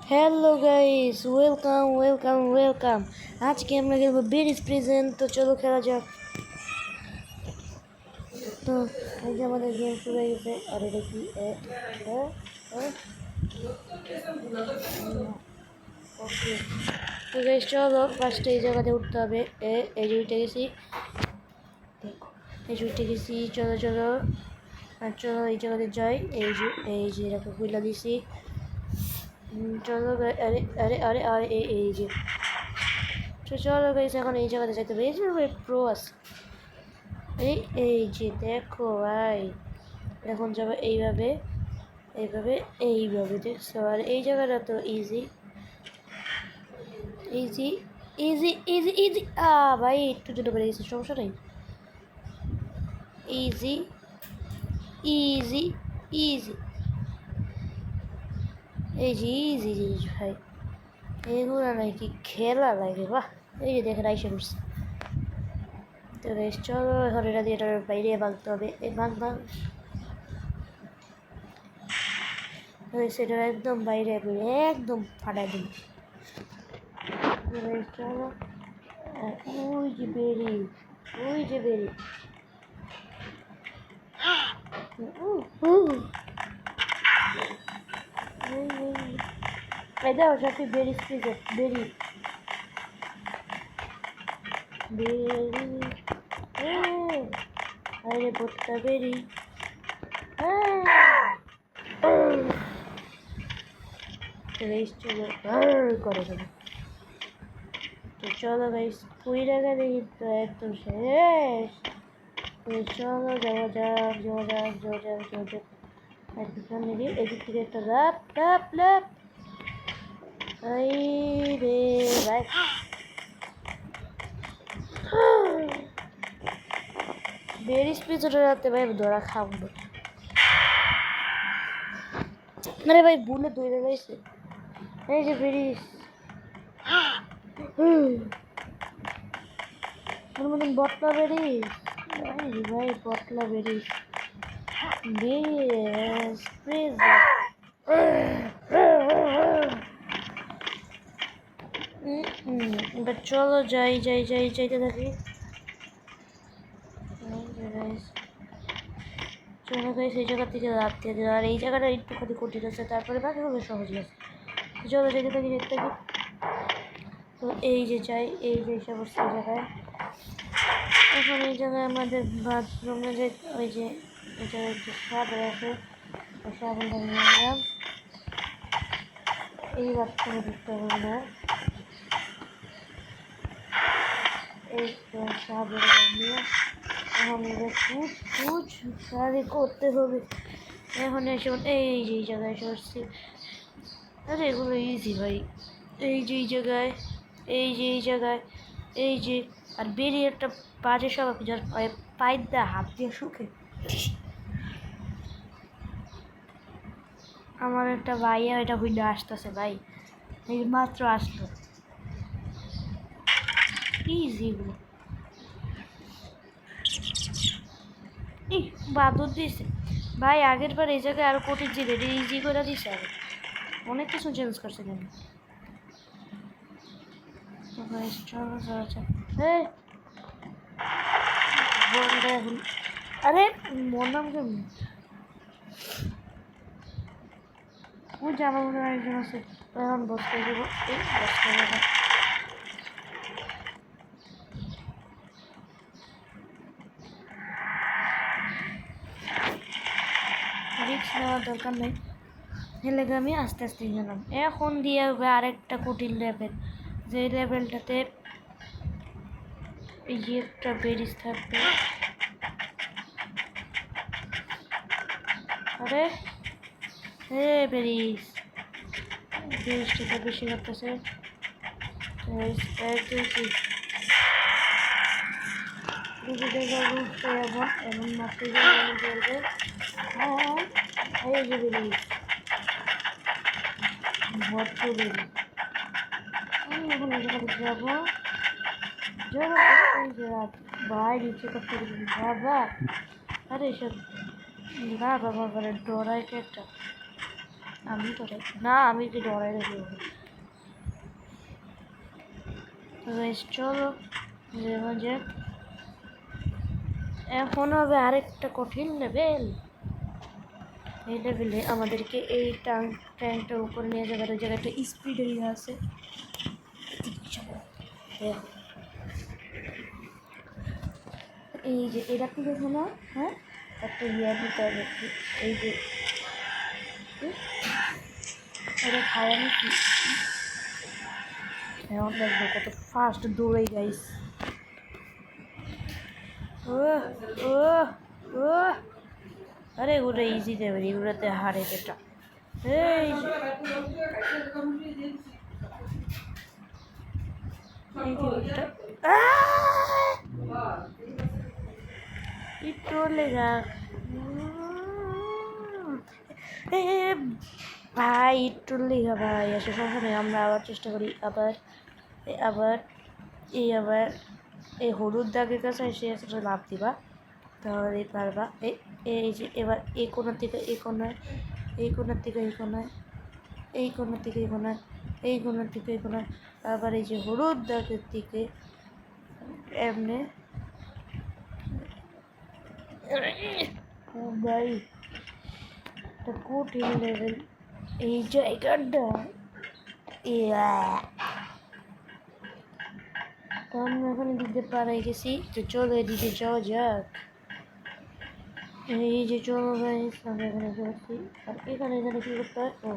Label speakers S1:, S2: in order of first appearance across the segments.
S1: Hello guys, welcome welcome welcome. আজকে আমরা খেলবো বেরিজ প্রেজেন্ট। তো চলো খেলা যাক। তো এই যে আমাদের গেম শুরু হয়ে গেছে। আর এটা কি ওকে। তো গাইস চলো ফার্স্টে এই জায়গাতে উঠতে হবে। এই যে উঠে গেছি, দেখো এই যে উঠে গেছি। চলো চলো আর চলো এই জায়গাতে যাই। এই যে এরকম খুলে দিছি। চলো আরে আরে আরে আরে এই যে চলো গাইস, এখন এই জায়গাতে যাইতে হবে। এই যে প্রো আছে, এই যে দেখো ভাই, এখন যাবে এইভাবে এইভাবে এইভাবে, দেখছো? আর এই জায়গাটা তো easy easy easy easy easy. ভাই একটু জন্য বেড়ে গেছে, সমস্যা নেই। ইজি ইজি ইজি এই যে ইজি জিনিস ভাই, এগুলো নাকি খেলা লাগে। বাহ, এই যে দেখেন আইসা করছে। তো বেশ চলো এখন এটা দিয়ে এটার বাইরে ভাঙতে হবে। এই ভাঙ ভাঙ সেটার একদম বাইরে একদম ফাটাই দিন। চলো ওই যে বেরি, ওই যে বেরি। দাও সাথে বেরি স্পিজে বেরি বেরি। আরে ভুট্টা বেরি। চলো করে দেবো। তো চলো গাইস, 20 টাকা দেখি তো একদম শেষ। তো চলো যাওয়া যাক যাওয়া যাক যাওয়া যাক যাওয়া যাক। একটু সামনে গিয়ে এদিক থেকে একটা লাপ লাপ লাপ। এই রে ভাই, বেরিস পিছনে রাখতে ভাই ধরা খাবো। আরে ভাই ভুলে দৌড়ে গেছে। এই যে বেরিস ওর মতন বটলা বেরিস। ভাই বটলা বেরিস বেশ প্লিজ। এবার চলো যাই যাই যাই যাইতে থাকি। চলো গাইস, এই জায়গা থেকে রাখতে হবে। আর এই জায়গাটা একটুখানি কঠিন আছে, তারপরে বাকিগুলো সহজই আছে। চলো যেতে থাকি যেতে থাকি। তো এই যে যাই, এই যে এসে বসছে এই জায়গায়। এখন এই জায়গায় আমাদের বাথরুমে যে ওই যে এই জায়গায় যে সাবান আছে, ওই সাবানটা নিয়ে নিলাম। এই বাথরুমে ঢুকতে হবে না, এই সাবান নিয়ে এখন কুচ কুচ সারি করতে হবে। এখন এসে এই যে এই জায়গায় এসে বসছি। আরে এগুলো ইজি ভাই। এই যে এই জায়গায়, এই যে এই জায়গায়, এই যে। আর বেরিয়ে একটা বাজে সব যার পায়ের দিয়ে হাত দিয়ে শুকে। আমার একটা ভাইয়া এটা হইলে আসতেছে ভাই, এই মাত্র আসলো। ইজি এগুলো, বাদর দিছে ভাই। আগের বার এই জায়গায় আরো কঠিন ছিল, এটা ইজি করে দিছে। আরে অনেক কিছু চেঞ্জ করছে কেন। চলো যাওয়া যাক। আরে মোর নাম কেমন? ওই যে আমার মনে হয় একজন আছে, এখন বসতে দেবো। এই বসতে দেবো, রিক্স নেওয়ার দরকার নেই। হেলে আমি আস্তে আস্তে গেলাম। এখন দিয়ে হবে আরেকটা কঠিন লেভেল, যে লেভেলটাতে এই যে একটা বেরিজ থাকবে। আরে হে বেরিজ, বেরিজটা বেশি লাগতেছে। এমন মাসে চলবে। হ্যাঁ এই যে বেরিজ ভদ্র বেরিজ। আমি এখন এই জায়গাতে যাবো যাবো। এই যে ভাই নিচে করতে বাবা। আরে এসব না বাবা করে ডরাই একটা। আমি করে না, আমি কি ডরাই রাখি। চলো যে এখন হবে আরেকটা কঠিন লেভেল। এই লেভেলে আমাদেরকে এই ট্যাঙ্কটার উপরে নিয়ে যাবে, ওই জায়গায় একটা স্পিড এরিয়া আছে। এই যে এটা কি দেখো না, হ্যাঁ একটা ইয়ে দিতে হবে, এই যে এটা খাওয়া নাকি এখন দেখবো কত ফাস্ট দৌড়ে গাইস। ও ও ও আরে এগুলো ইজি দেবে, এগুলোতে হারে যেটা। এই লেগা ভাই, একটু লেগা ভাই আসে সমস্যা। আমরা আবার চেষ্টা করি, আবার আবার আবার এই হলুদ দাগের কাছে এসে আসলে লাভ দিবা, তাহলে পারবা। এই যে এবার এই কোনার থেকে এই কোনায়, এই কোনার থেকে এই কোনায়, এই কোনার থেকে এই কোনায়, এই কোনার থেকে এই কোনায়, আবার এই যে হলুদ দাগের দিকে এমনি। ভাই এটা কঠিন লেভেল এই জায়গাটা। তো আমরা এখন দিতে পারাই গেছি, তো চলো এদিকে যাওয়া যাক। এই যে চলো গাইস, আমরা এখানে যাচ্ছি। আর এখানে এখানে কী করতে হয়, ও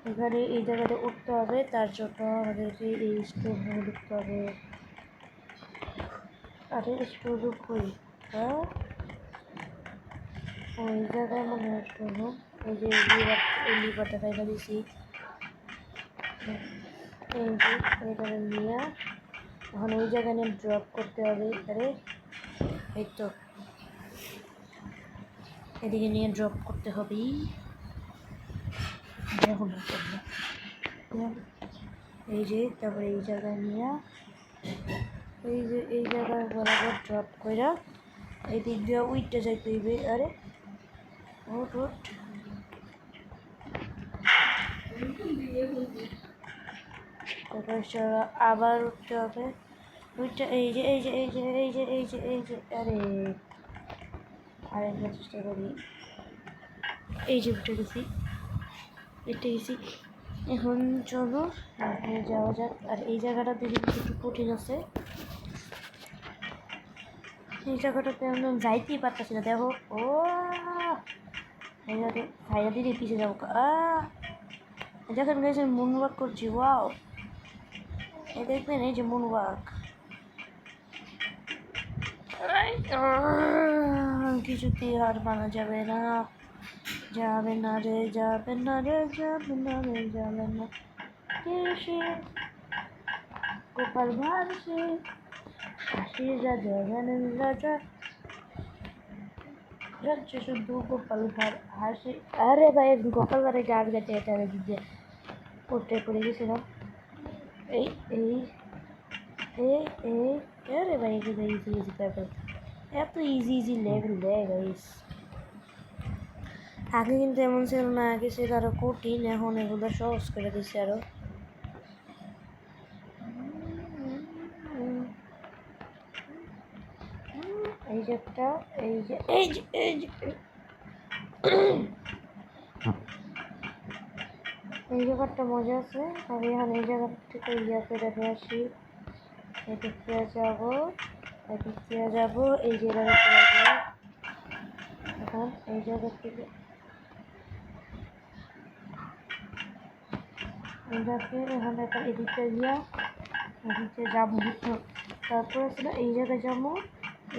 S1: এখানে এই জায়গাটা উঠতে হবে, তার জন্য আমাদেরকে এই স্টোর রুমে ঢুকতে হবে। আরে স্টোর রুম কই, হ্যাঁ ওই জায়গায় মনে হয় স্টোর রুম। এই যে এই লিভারটা খাইটা দিছি, এই যে এখানে নিয়ে এখন ওই জায়গায় নিয়ে ড্রপ করতে হবে। আরে এই তো এদিকে নিয়ে ড্রপ করতে হবে। দেখুন এই যে তারপরে এই জায়গায় নিয়ে এই যে এই জায়গায় বরাবর ড্রপ কইরা এই দিক দিয়ে উইটটা যাইতে হইবে। আরে ওট ওট তারপর আবার উঠতে হবে উইটটা। এই যে এই যে এই যে এই যে এই যে এই যে আরে আরেকবার চেষ্টা করি। এই যে উঠে গেছি, উঠে গেছি। এখন চলো যাওয়া যাক। আর এই জায়গাটা দেখি একটু কঠিন আছে, এই জায়গাটাতে আমরা যাইতেই পারতেছি না। দেখো ও এই জায়গাতে ভাইয়া দিদি পিছিয়ে যাবো। দেখেন গেছে মুনওয়াক করছি, ওয়াও এই দেখবেন এই যে মুনওয়াক। কিছুতেই হার মানা যাবে না, যাবে না রে যাবে না রে যাবে না রে যাবে না। গোপাল ভার্সে হাসি রাজা গানের রাজা রাজ্য শুধু গোপাল ভার হাসি। আরে ভাই গোপাল ভারে গান গাইতে এটা দিতে পোস্টে পড়ে গেছিলাম। এই এই এই এই আরে ভাই এগুলো ইজি ইজি ব্যাপার, এত ইজি ইজি লেভেল দেয় গাইস। আগে কিন্তু এমন ছিল না, আগে ছিল আরো কঠিন, এখন এগুলো সহজ করে দিচ্ছে আরো। এই যে একটা এই যে এই যে এই যে এই জায়গাটা মজা আছে। আর এখন এই জায়গা থেকে ইয়া করে নিয়ে আসি, এদিক দিয়ে যাবো, এদিক দিয়ে যাবো, এই জায়গায় যাবো। এখন এই জায়গা থেকে এখানে একটা এদিকটা গিয়া এদিকে যাবো, তারপর ছিল এই জায়গায় যাবো।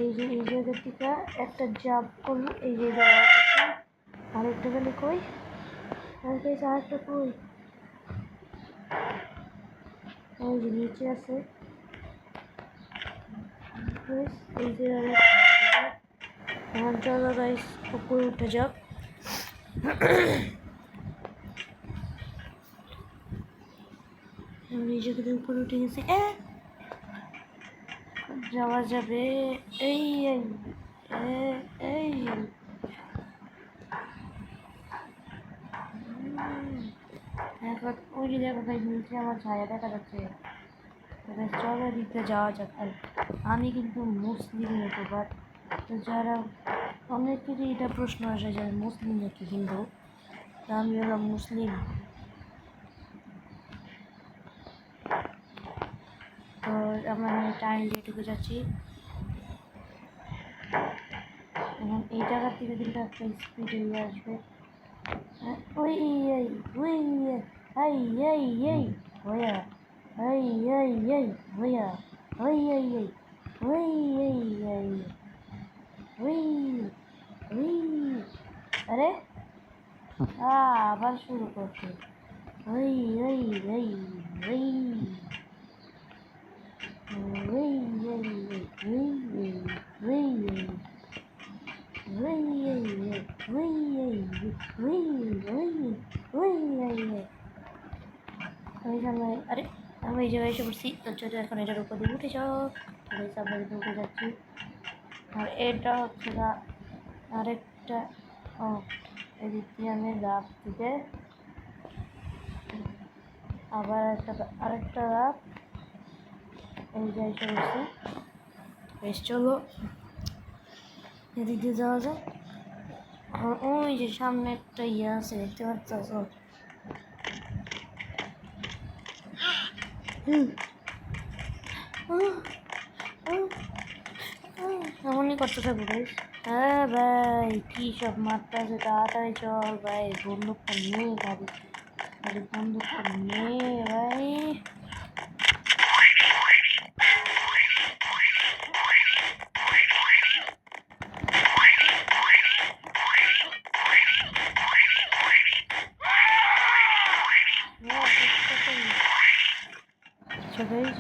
S1: এই যে এই জায়গা থেকে একটা জাম্প করলো, এই যে জায়গাটা আরেকটা গেলে কই, আরেকটা কই, ওই যে নিচে আছে। এই যে এখন চলো গাইস উপরে উঠে যাক। নিজেকে উপরে উঠে গেছি, যাওয়া যাবে। এই এই এখন ওই যে দেখো গাইস নিচে আমার ছায়া দেখা যাচ্ছে। চলো দিতে যাওয়া যাক। আর আমি কিন্তু মুসলিম ইউটিউবার, তো যারা অনেকেরই এটা প্রশ্ন আসে যে মুসলিম নাকি হিন্দু, তা আমি হলাম মুসলিম। তো আমরা এখানে টাইম দিয়ে ঢুকে যাচ্ছি। এখন এই জায়গার থেকে কিন্তু একটা স্পিড এরিয়া আসবে। ওই এই ওই এই এই এই ভয়া এই এই এই ভয়া ওই এই এই ওই এই এই ওই ওই আরে আবার শুরু করছে ওই ওই ওই ওই ওই ওই আরে আমি এই জায়গায় এসে পড়ছি। তো চলো এখন এটার উপর দিয়ে উঠে যাও। আমরা কিন্তু উঠে যাচ্ছি। আর এটা হচ্ছে আরেকটা ও এদিক দিয়ে আমি লাফ দিতে আবার আরেকটা লাফ এই যে এসে পড়ছি। বেশ চলো এদিক দিয়ে যাওয়া যায়। ওই যে সামনে একটা ইয়ে আছে দেখতে পাচ্ছ। এমনই করতে থাকবো ভাই। হ্যাঁ ভাই কি সব মারতে আছে, তাড়াতাড়ি চল ভাই। বন্দুকটা নে গাড়ি গাড়ি বন্দুকটা নে ভাই।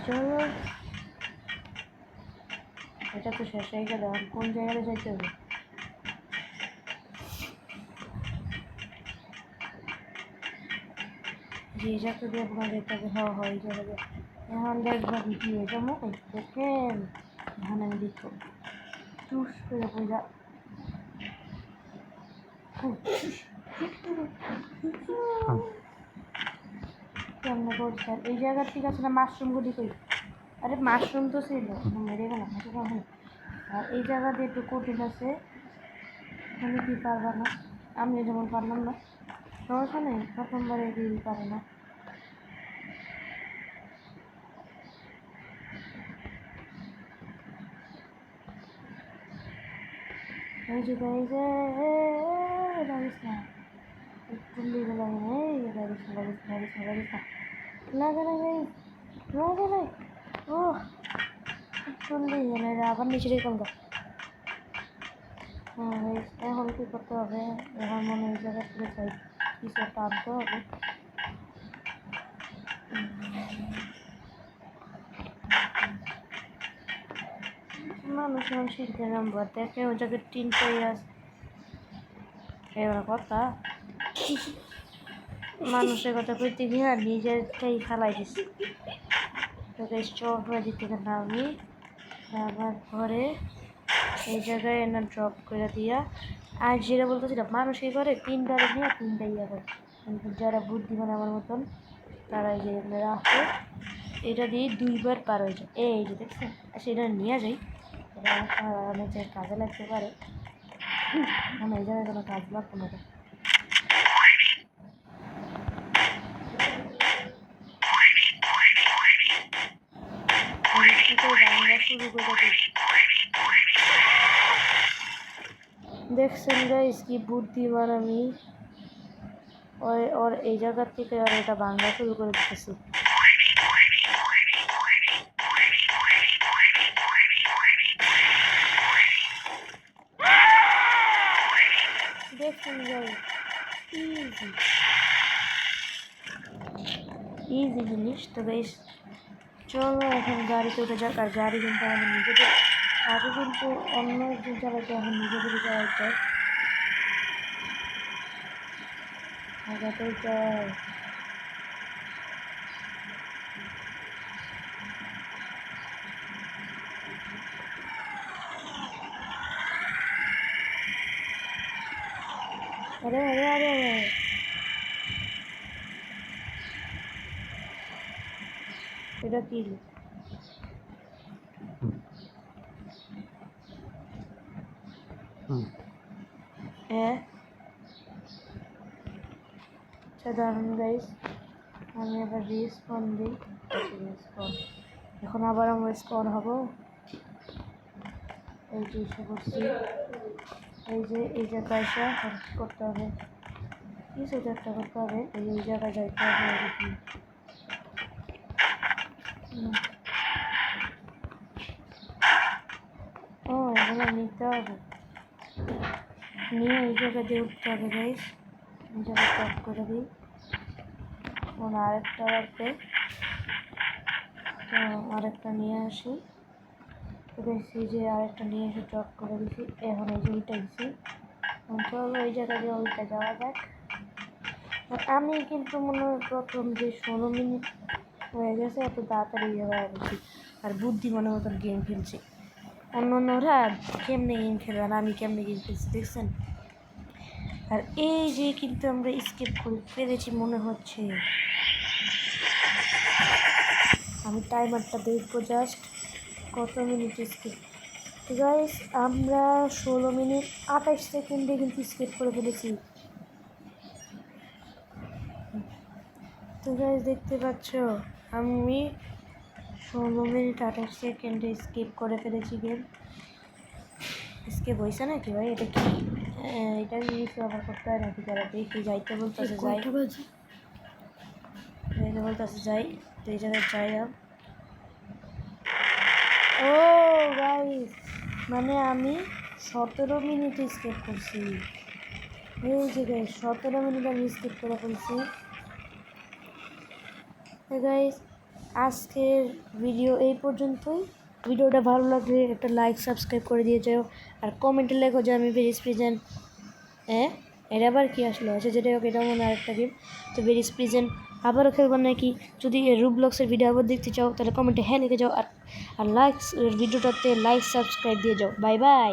S1: চলো এটা তো শেষ হয়ে গেল। কোন জায়গায় যাইতে হবে? যে জায়গা দিয়ে আপনার যেতে হবে। হয় এই জায়গা দিয়ে এখন দেখবেন কি এটা মুখ দেখেন ধান আমি দিচ্ছ চুস করে পূজা কেমন করছেন এই জায়গা ঠিক আছে না? মাশরুম গুলি কই? আরে মাশরুম তো ছিল মেরে গেল। আর এই জায়গা দিয়ে একটু কঠিন আছে। আমি কি পারবা না? আমি যেমন পারলাম না, সমস্যা নেই, প্রথমবার এগিয়ে পারে না। এই যে গাইজ লাগিস না, একটু লেগে লাগে না। এই লাগিস না লাগিস না লাগিস না লাগিস না লাগে না গাইজ লাগে না। ও একটু লেগে না, আবার নিচে রেখে কমকা। হ্যাঁ গাইজ এখন কী করতে হবে? এখন মনে হয় জায়গা থেকে চাই কিছু একটা আনতে হবে। মানুষ শিখতে নাম্বার দেখে ওই জায়গায় তিনটাই আছে। এবার কথা মানুষের কথা কইতে গিয়ে নিজেরটাই ফেলাই দিচ্ছি। তো স্টপ হয়ে দিতে না আমি আবার পরে এই জায়গায় এনে ড্রপ করে দিয়া। আর যেটা বলতেছিলাম মানুষ এই করে তিনটারে নিয়ে তিনটাই ইয়ে করে, কিন্তু যারা বুদ্ধিমান আমার মতন তারা এই যে রাখে এটা দিয়ে দুইবার পার হয়ে যায়। এই যে দেখছেন সেটা নিয়ে যাই, এটা অনেক কাজে লাগতে পারে। মানে এই জায়গায় কোনো কাজ লাগতো না। দেখছেন গাইস কি বুদ্ধিমান আমি। ওর এই জায়গার থেকে আর এটা ভাঙা শুরু করে দিতেছি। দেখছেন গাইস ইজি ইজি জিনিস। তো গাইস চলো এখন গাড়িতে উঠে যাক। আর গাড়ি কিন্তু আমাদের নিজেদের, আগে কিন্তু অন্য একজন চালাতে, এখন নিজেদের চালাতে আগাতেই চাই। আরে আরে আরে এটা কি হ্যাঁ সাধারণ গাইস আমি আবার রেসপন দিই রেসপন এখন আবার আমরা স্কোর হব এই যে এসে করছি এই যে এই জায়গায় এসে কি করতে হবে কিছু তো একটা করতে হবে এই জায়গায় যাইতে হবে ও এগুলো নিতে হবে নিয়ে এই জায়গা দিয়ে উঠতে হবে গাইস এই জায়গা টপ করে দিই আরেকটা লাগবে তো আরেকটা নিয়ে আসি তো দেখছি যে আরেকটা নিয়ে এসে টপ করে দিছি এখন এই যে উল্টে দিছি চলো এই জায়গা দিয়ে উল্টে যাওয়া যাক আমি কিন্তু মনে হয় প্রথম যে 16 মিনিট হয়ে গেছে এত তাড়াতাড়ি হয়ে গেছি আর বুদ্ধি মনে মতন গেম খেলছি অন্যরা কেমনে গেম খেলে আর আমি কেমনে গেম খেলছি দেখছেন আর এই যে কিন্তু আমরা স্কিপ করে ফেলেছি মনে হচ্ছে আমি টাইমারটা দেখবো জাস্ট কত মিনিট স্কিপ তো গাইস আমরা 16 মিনিট 28 সেকেন্ডে কিন্তু স্কিপ করে ফেলেছি তো গাইস দেখতে পাচ্ছ আমি 16 মিনিট 28 সেকেন্ডে স্কিপ করে ফেলেছি গেম স্কিপ হয়েছে নাকি ভাই এটা কি এটা কিছু আবার করতে হয় নাকি তারা দেখি যাইতে বলতেছে যাইতে বলতেছে যাই তো এই জায়গায় যাইলাম ও গাইস মানে আমি 17 মিনিট স্কিপ করছি এই যে গাইস 17 মিনিট আমি স্কিপ করে ফেলছি গাইস আজকের ভিডিও এই পর্যন্তই ভিডিওটা ভালো লাগলে একটা লাইক সাবস্ক্রাইব করে দিয়ে যাও আর কমেন্টে লেখো যে আমি ভেরিস প্রেজেন্ট এটা আবার কি আসলো আচ্ছা যেটা হোক এটা মনে আরেকটা গেম তো ভেরিস প্রেজেন্ট আবারও খেলবার নাকি যদি রুবলক্সের ভিডিও আবার দেখতে চাও তাহলে কমেন্টে হ্যাঁ লিখে যাও আর লাইক ভিডিওটাতে লাইক সাবস্ক্রাইব দিয়ে যাও বাই বাই